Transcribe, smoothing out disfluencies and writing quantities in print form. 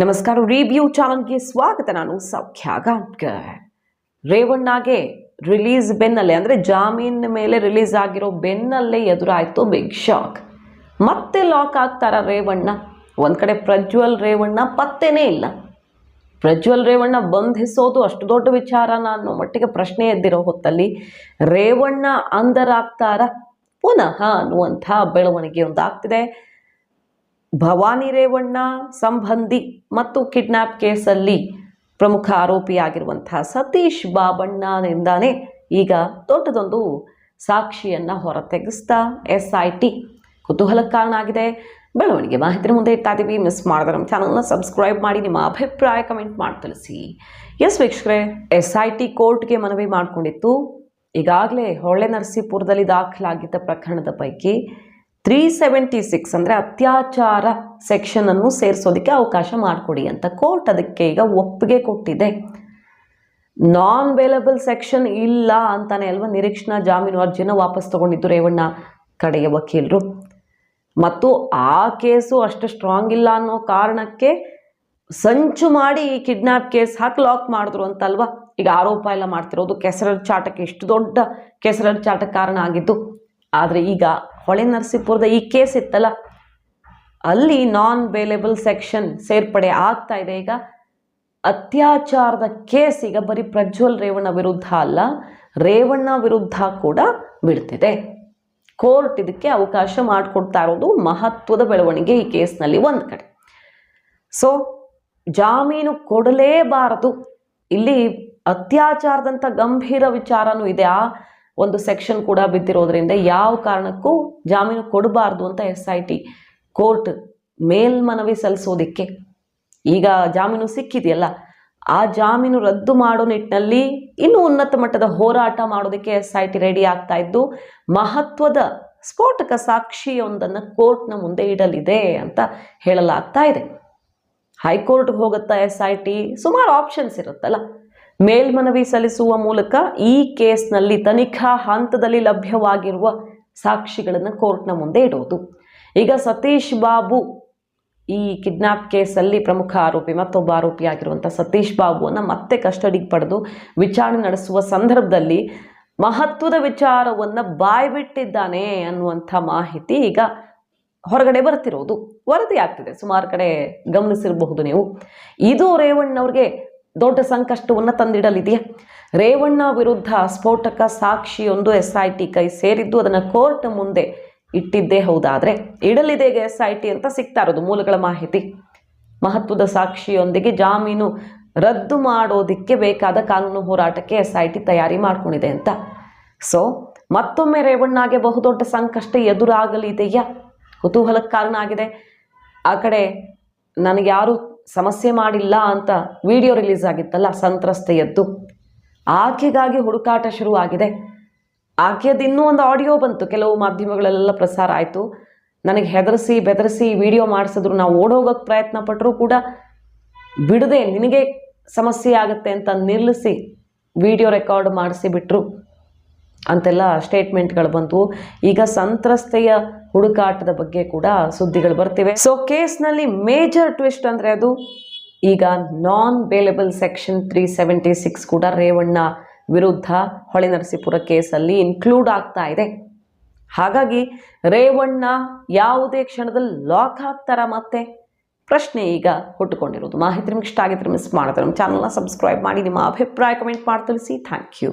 ನಮಸ್ಕಾರ. ರಿವ್ಯೂ ಚಾನಲ್ಗೆ ಸ್ವಾಗತ. ನಾನು ಸೌಖ್ಯ ಗಾಂವ್ಕರ್. ರೇವಣ್ಣಗೆ ರಿಲೀಸ್ ಬೆನ್ನಲ್ಲೇ ಅಂದರೆ ಜಾಮೀನ್ ಮೇಲೆ ರಿಲೀಸ್ ಆಗಿರೋ ಬೆನ್ನಲ್ಲೇ ಎದುರಾಯಿತು ಬಿಗ್ ಶಾಕ್. ಮತ್ತೆ ಲಾಕ್ ಆಗ್ತಾರ ರೇವಣ್ಣ? ಒಂದು ಕಡೆ ಪ್ರಜ್ವಲ್ ರೇವಣ್ಣ ಪತ್ತೆನೇ ಇಲ್ಲ. ಪ್ರಜ್ವಲ್ ರೇವಣ್ಣ ಬಂಧಿಸೋದು ಅಷ್ಟು ದೊಡ್ಡ ವಿಚಾರನ ಅನ್ನೋ ಮಟ್ಟಿಗೆ ಪ್ರಶ್ನೆ ಎದ್ದಿರೋ ಹೊತ್ತಲ್ಲಿ ರೇವಣ್ಣ ಅಂದರಾಗ್ತಾರ ಪುನಃ ಅನ್ನುವಂಥ ಬೆಳವಣಿಗೆ ಒಂದಾಗ್ತಿದೆ. ಭವಾನಿ ರೇವಣ್ಣ ಸಂಬಂಧಿ ಮತ್ತು ಕಿಡ್ನ್ಯಾಪ್ ಕೇಸಲ್ಲಿ ಪ್ರಮುಖ ಆರೋಪಿಯಾಗಿರುವಂತಹ ಸತೀಶ್ ಬಾಬಣ್ಣನಿಂದಾನೇ ಈಗ ದೊಡ್ಡದೊಂದು ಸಾಕ್ಷಿಯನ್ನು ಹೊರತೆಗೆಸ್ತಾ SIT ಕುತೂಹಲಕ್ಕೆ ಕಾರಣ ಆಗಿದೆ. ಬೆಳವಣಿಗೆ ಮಾಹಿತಿ ಮುಂದೆ ಇಡ್ತಾ ಇದ್ದೀವಿ. ಮಿಸ್ ಮಾಡಿದ್ರೆ ನಮ್ಮ ಚಾನಲ್ನ ಸಬ್ಸ್ಕ್ರೈಬ್ ಮಾಡಿ, ನಿಮ್ಮ ಅಭಿಪ್ರಾಯ ಕಮೆಂಟ್ ಮಾಡಿ ತಿಳಿಸಿ. ವೀಕ್ಷಕರೇ, SIT ಕೋರ್ಟ್ಗೆ ಮನವಿ ಮಾಡಿಕೊಂಡಿತ್ತು. ಈಗಾಗಲೇ ಹೊಳೆನರಸೀಪುರದಲ್ಲಿ ದಾಖಲಾಗಿದ್ದ ಪ್ರಕರಣದ ಪೈಕಿ 376 ಅಂದರೆ ಅತ್ಯಾಚಾರ ಸೆಕ್ಷನನ್ನು ಸೇರಿಸೋದಕ್ಕೆ ಅವಕಾಶ ಮಾಡಿಕೊಡಿ ಅಂತ ಕೋರ್ಟ್ ಅದಕ್ಕೆ ಈಗ ಒಪ್ಪಿಗೆ ಕೊಟ್ಟಿದೆ. ನಾನ್ ಬೇಲಬಲ್ ಸೆಕ್ಷನ್ ಇಲ್ಲ ಅಂತಾನೆ ಅಲ್ವಾ ನಿರೀಕ್ಷಣಾ ಜಾಮೀನು ಅರ್ಜಿನ ವಾಪಸ್ ತಗೊಂಡಿದ್ದು ರೇವಣ್ಣ ಕಡೆಯ ವಕೀಲರು. ಮತ್ತು ಆ ಕೇಸು ಅಷ್ಟು ಸ್ಟ್ರಾಂಗ್ ಇಲ್ಲ ಅನ್ನೋ ಕಾರಣಕ್ಕೆ ಸಂಚು ಮಾಡಿ ಈ ಕಿಡ್ನ್ಯಾಪ್ ಕೇಸ್ ಹಾಕಿ ಲಾಕ್ ಮಾಡಿದ್ರು ಅಂತಲ್ವಾ ಈಗ ಆರೋಪ ಎಲ್ಲ ಮಾಡ್ತಿರೋದು. ಕೆಸರಡ್ ಚಾಟಕ್ಕೆ ಇಷ್ಟು ದೊಡ್ಡ ಕೆಸರಡ್ ಚಾಟಕ್ಕೆ ಕಾರಣ ಆಗಿದ್ದು. ಆದರೆ ಈಗ ಹೊಳೆನರಸೀಪುರದ ಈ ಕೇಸ್ ಇತ್ತಲ್ಲ, ಅಲ್ಲಿ ನಾನ್ ಬೇಲೇಬಲ್ ಸೆಕ್ಷನ್ ಸೇರ್ಪಡೆ ಆಗ್ತಾ ಇದೆ. ಈಗ ಅತ್ಯಾಚಾರದ ಕೇಸ್ ಈಗ ಬರೀ ಪ್ರಜ್ವಲ್ ರೇವಣ್ಣ ವಿರುದ್ಧ ಅಲ್ಲ, ರೇವಣ್ಣ ವಿರುದ್ಧ ಕೂಡ ಬಿಡ್ತಿದೆ. ಕೋರ್ಟ್ ಇದಕ್ಕೆ ಅವಕಾಶ ಮಾಡಿಕೊಡ್ತಾ ಇರೋದು ಮಹತ್ವದ ಬೆಳವಣಿಗೆ ಈ ಕೇಸ್ನಲ್ಲಿ ಒಂದು ಕಡೆ. ಸೊ ಜಾಮೀನು ಕೊಡಲೇಬಾರದು. ಇಲ್ಲಿ ಅತ್ಯಾಚಾರದಂಥ ಗಂಭೀರ ವಿಚಾರನೂ ಇದೆ. ಆ ಒಂದು ಸೆಕ್ಷನ್ ಕೂಡ ಬಿದ್ದಿರೋದ್ರಿಂದ ಯಾವ ಕಾರಣಕ್ಕೂ ಜಾಮೀನು ಕೊಡಬಾರ್ದು ಅಂತ SIT ಕೋರ್ಟ್ ಮೇಲ್ಮನವಿ ಸಲ್ಲಿಸೋದಿಕ್ಕೆ ಈಗ ಜಾಮೀನು ಸಿಕ್ಕಿದೆಯಲ್ಲ, ಆ ಜಾಮೀನು ರದ್ದು ಮಾಡೋ ನಿಟ್ಟಿನಲ್ಲಿ ಇನ್ನೂ ಉನ್ನತ ಮಟ್ಟದ ಹೋರಾಟ ಮಾಡೋದಕ್ಕೆ SIT ರೆಡಿ ಆಗ್ತಾ ಇದ್ದು ಮಹತ್ವದ ಸ್ಫೋಟಕ ಸಾಕ್ಷಿಯೊಂದನ್ನು ಕೋರ್ಟ್ನ ಮುಂದೆ ಇಡಲಿದೆ ಅಂತ ಹೇಳಲಾಗ್ತಾ ಇದೆ. ಹೈಕೋರ್ಟ್ಗೆ ಹೋಗುತ್ತಾ SIT? ಸುಮಾರು ಆಪ್ಷನ್ಸ್ ಇರುತ್ತಲ್ಲ. ಮೇಲ್ಮನವಿ ಸಲ್ಲಿಸುವ ಮೂಲಕ ಈ ಕೇಸ್ನಲ್ಲಿ ತನಿಖಾ ಹಂತದಲ್ಲಿ ಲಭ್ಯವಾಗಿರುವ ಸಾಕ್ಷಿಗಳನ್ನು ಕೋರ್ಟ್ನ ಮುಂದೆ ಇಡೋದು. ಈಗ ಸತೀಶ್ ಬಾಬು ಈ ಕಿಡ್ನ್ಯಾಪ್ ಕೇಸಲ್ಲಿ ಪ್ರಮುಖ ಆರೋಪಿ, ಮತ್ತೊಬ್ಬ ಆರೋಪಿಯಾಗಿರುವಂಥ ಸತೀಶ್ ಬಾಬುವನ್ನು ಮತ್ತೆ ಕಸ್ಟಡಿಗೆ ಪಡೆದು ವಿಚಾರಣೆ ನಡೆಸುವ ಸಂದರ್ಭದಲ್ಲಿ ಮಹತ್ವದ ವಿಚಾರವನ್ನು ಬಾಯ್ಬಿಟ್ಟಿದ್ದಾನೆ ಅನ್ನುವಂಥ ಮಾಹಿತಿ ಈಗ ಹೊರಗಡೆ ಬರ್ತಿರೋದು, ವರದಿ ಆಗ್ತಿದೆ. ಸುಮಾರು ಕಡೆ ಗಮನಿಸಿರಬಹುದು ನೀವು. ಇದು ರೇವಣ್ಣವ್ರಿಗೆ ದೊಡ್ಡ ಸಂಕಷ್ಟವನ್ನು ತಂದಿಡಲಿದೆಯಾ? ರೇವಣ್ಣ ವಿರುದ್ಧ ಸ್ಫೋಟಕ ಸಾಕ್ಷಿಯೊಂದು SIT ಕೈ ಸೇರಿದ್ದು ಅದನ್ನು ಕೋರ್ಟ್ ಮುಂದೆ ಇಟ್ಟಿದ್ದೇ ಹೌದಾದರೆ ಇಡಲಿದೆ SIT ಅಂತ ಸಿಗ್ತಾ ಇರೋದು ಮೂಲಗಳ ಮಾಹಿತಿ. ಮಹತ್ವದ ಸಾಕ್ಷಿಯೊಂದಿಗೆ ಜಾಮೀನು ರದ್ದು ಮಾಡೋದಕ್ಕೆ ಬೇಕಾದ ಕಾನೂನು ಹೋರಾಟಕ್ಕೆ SIT ತಯಾರಿ ಮಾಡ್ಕೊಂಡಿದೆ ಅಂತ. ಸೊ ಮತ್ತೊಮ್ಮೆ ರೇವಣ್ಣಗೆ ಬಹುದೊಡ್ಡ ಸಂಕಷ್ಟ ಎದುರಾಗಲಿದೆಯಾ? ಕುತೂಹಲಕ್ಕೆ ಕಾರಣ ಆಗಿದೆ. ಆ ಕಡೆ ನನಗೆ ಯಾರು ಸಮಸ್ಯೆ ಮಾಡಿಲ್ಲ ಅಂತ ವಿಡಿಯೋ ರಿಲೀಸ್ ಆಗಿತ್ತಲ್ಲ ಸಂತ್ರಸ್ತೆಯದ್ದು, ಆಕೆಗಾಗಿ ಹುಡುಕಾಟ ಶುರುವಾಗಿದೆ. ಆಕೆಯದ್ದು ಇನ್ನೂ ಒಂದು ಆಡಿಯೋ ಬಂತು, ಕೆಲವು ಮಾಧ್ಯಮಗಳೆಲ್ಲ ಪ್ರಸಾರ ಆಯಿತು. ನನಗೆ ಹೆದರಿಸಿ ಬೆದರಿಸಿ ವಿಡಿಯೋ ಮಾಡಿಸಿದ್ರು, ನಾವು ಓಡೋಗೋಕ್ಕೆ ಪ್ರಯತ್ನ ಪಟ್ಟರೂ ಕೂಡ ಬಿಡದೆ ನಿನಗೆ ಸಮಸ್ಯೆ ಆಗುತ್ತೆ ಅಂತ ನಿಲ್ಲಿಸಿ ವಿಡಿಯೋ ರೆಕಾರ್ಡ್ ಮಾಡಿಸಿ ಬಿಟ್ಟರು ಅಂತೆಲ್ಲ ಸ್ಟೇಟ್ಮೆಂಟ್ಗಳು ಬಂತು. ಈಗ ಸಂತ್ರಸ್ತೆಯ ಹುಡುಕಾಟದ ಬಗ್ಗೆ ಕೂಡ ಸುದ್ದಿಗಳು ಬರ್ತಿವೆ. ಸೊ ಕೇಸ್ನಲ್ಲಿ ಮೇಜರ್ ಟ್ವಿಸ್ಟ್ ಅಂದರೆ ಅದು ಈಗ ನಾನ್ ಬೇಲೇಬಲ್ ಸೆಕ್ಷನ್ 376 ಕೂಡ ರೇವಣ್ಣ ವಿರುದ್ಧ ಹೊಳೆನರಸೀಪುರ ಕೇಸಲ್ಲಿ ಇನ್ಕ್ಲೂಡ್ ಆಗ್ತಾ ಇದೆ. ಹಾಗಾಗಿ ರೇವಣ್ಣ ಯಾವುದೇ ಕ್ಷಣದಲ್ಲಿ ಲಾಕ್ ಆಗ್ತಾರ ಮತ್ತೆ ಪ್ರಶ್ನೆ ಈಗ ಹುಟ್ಟುಕೊಂಡಿರೋದು. ಮಾಹಿತಿ ನಿಮ್ಗೆ ಇಷ್ಟ ಆಗಿದ್ರೆ ಮಿಸ್ ಮಾಡಿದ್ರೆ ನಮ್ಮ ಚಾನಲ್ನ ಸಬ್ಸ್ಕ್ರೈಬ್ ಮಾಡಿ, ನಿಮ್ಮ ಅಭಿಪ್ರಾಯ ಕಮೆಂಟ್ ಮಾಡಿ ತಿಳಿಸಿ. Thank you.